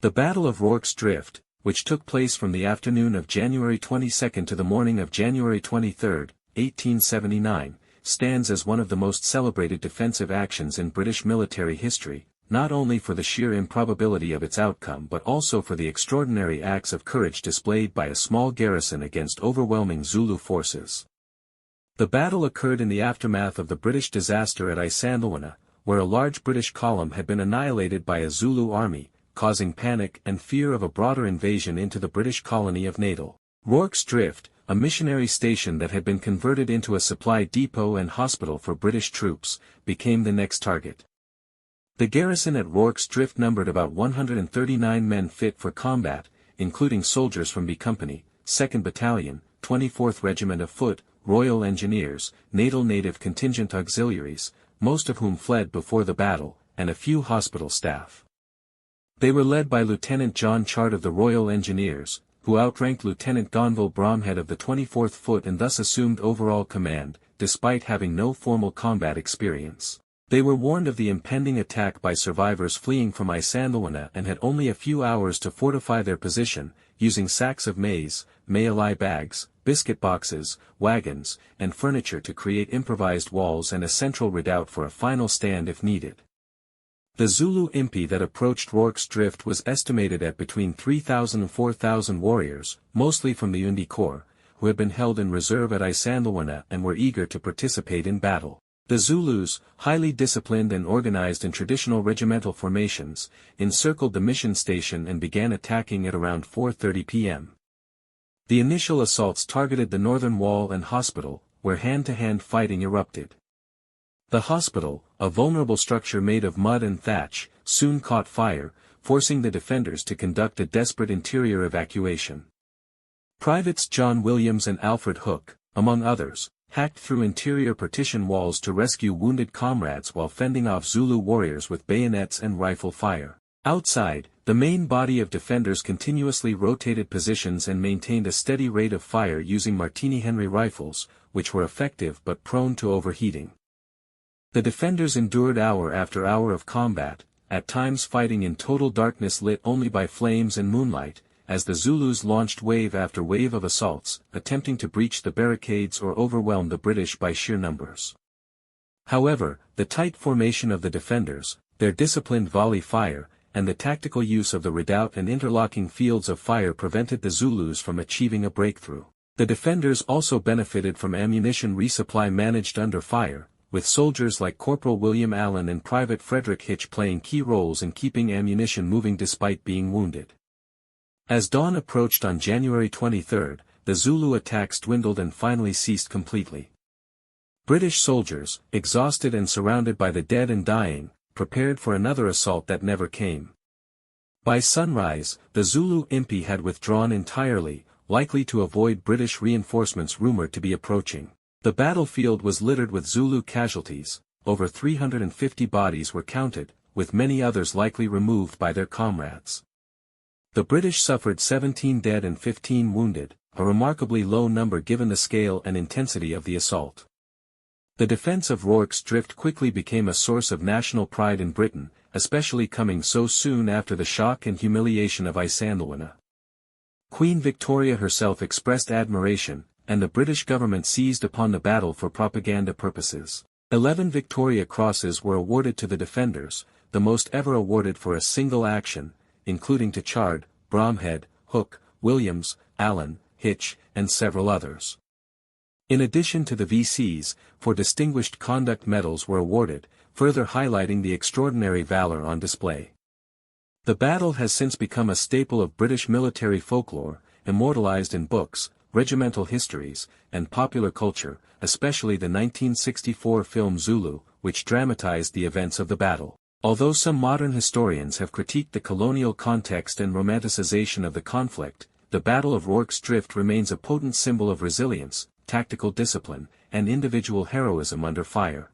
The Battle of Rorke's Drift, which took place from the afternoon of January 22 to the morning of January 23, 1879, stands as one of the most celebrated defensive actions in British military history, not only for the sheer improbability of its outcome but also for the extraordinary acts of courage displayed by a small garrison against overwhelming Zulu forces. The battle occurred in the aftermath of the British disaster at Isandlwana, where a large British column had been annihilated by a Zulu army, causing panic and fear of a broader invasion into the British colony of Natal. Rorke's Drift, a missionary station that had been converted into a supply depot and hospital for British troops, became the next target. The garrison at Rorke's Drift numbered about 139 men fit for combat, including soldiers from B Company, 2nd Battalion, 24th Regiment of Foot, Royal Engineers, Natal Native Contingent Auxiliaries, most of whom fled before the battle, and a few hospital staff. They were led by Lieutenant John Chart of the Royal Engineers, who outranked Lieutenant Gonville Bromhead of the 24th Foot and thus assumed overall command, despite having no formal combat experience. They were warned of the impending attack by survivors fleeing from Isandlwana and had only a few hours to fortify their position, using sacks of maize, mayalai bags, biscuit boxes, wagons, and furniture to create improvised walls and a central redoubt for a final stand if needed. The Zulu impi that approached Rorke's Drift was estimated at between 3,000 and 4,000 warriors, mostly from the Undi Corps, who had been held in reserve at Isandlwana and were eager to participate in battle. The Zulus, highly disciplined and organized in traditional regimental formations, encircled the mission station and began attacking at around 4:30 p.m. The initial assaults targeted the northern wall and hospital, where hand-to-hand fighting erupted. The hospital, a vulnerable structure made of mud and thatch, soon caught fire, forcing the defenders to conduct a desperate interior evacuation. Privates John Williams and Alfred Hook, among others, hacked through interior partition walls to rescue wounded comrades while fending off Zulu warriors with bayonets and rifle fire. Outside, the main body of defenders continuously rotated positions and maintained a steady rate of fire using Martini-Henry rifles, which were effective but prone to overheating. The defenders endured hour after hour of combat, at times fighting in total darkness lit only by flames and moonlight, as the Zulus launched wave after wave of assaults, attempting to breach the barricades or overwhelm the British by sheer numbers. However, the tight formation of the defenders, their disciplined volley fire, and the tactical use of the redoubt and interlocking fields of fire prevented the Zulus from achieving a breakthrough. The defenders also benefited from ammunition resupply managed under fire, with soldiers like Corporal William Allen and Private Frederick Hitch playing key roles in keeping ammunition moving despite being wounded. As dawn approached on January 23, the Zulu attacks dwindled and finally ceased completely. British soldiers, exhausted and surrounded by the dead and dying, prepared for another assault that never came. By sunrise, the Zulu impi had withdrawn entirely, likely to avoid British reinforcements rumored to be approaching. The battlefield was littered with Zulu casualties, over 350 bodies were counted, with many others likely removed by their comrades. The British suffered 17 dead and 15 wounded, a remarkably low number given the scale and intensity of the assault. The defense of Rorke's Drift quickly became a source of national pride in Britain, especially coming so soon after the shock and humiliation of Isandlwana. Queen Victoria herself expressed admiration, and the British government seized upon the battle for propaganda purposes. 11 Victoria Crosses were awarded to the defenders, the most ever awarded for a single action, including to Chard, Bromhead, Hook, Williams, Allen, Hitch, and several others. In addition to the VCs, for distinguished conduct medals were awarded, further highlighting the extraordinary valor on display. The battle has since become a staple of British military folklore, immortalized in books, regimental histories, and popular culture, especially the 1964 film Zulu, which dramatized the events of the battle. Although some modern historians have critiqued the colonial context and romanticization of the conflict, the Battle of Rorke's Drift remains a potent symbol of resilience, tactical discipline, and individual heroism under fire.